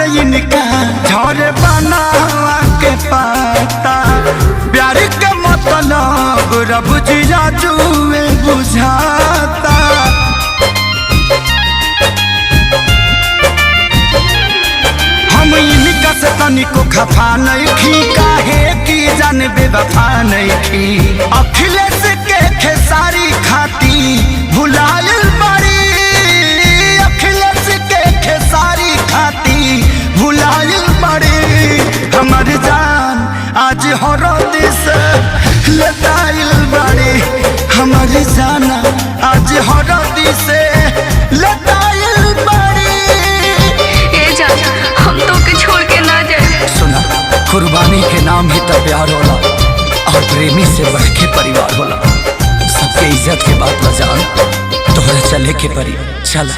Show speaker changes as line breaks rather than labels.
से इनका झोरे बनावा के पाता प्यार के मतलब रब जिया जुए बुझाता। हम इनका से तनिको खफा नहीं थी काहे की जान बेवफा नहीं थी। अखिलेश के खेसारी खाती भुलायल बड़ी अखिलेश के खेसारी खाती भुलायल बड़ी। हमर जान आज हरद से लताइल बड़ी हमर जान आज हरद से लताइल बड़ी।
ए जान हम तो के छोड़ के ना जाए।
सुना कुर्बानी के नाम ही तो प्यार होला और प्रेमी से बढ़ के परिवार होला। सबके इज्जत के बात बजान तोहरा चले के परी चल।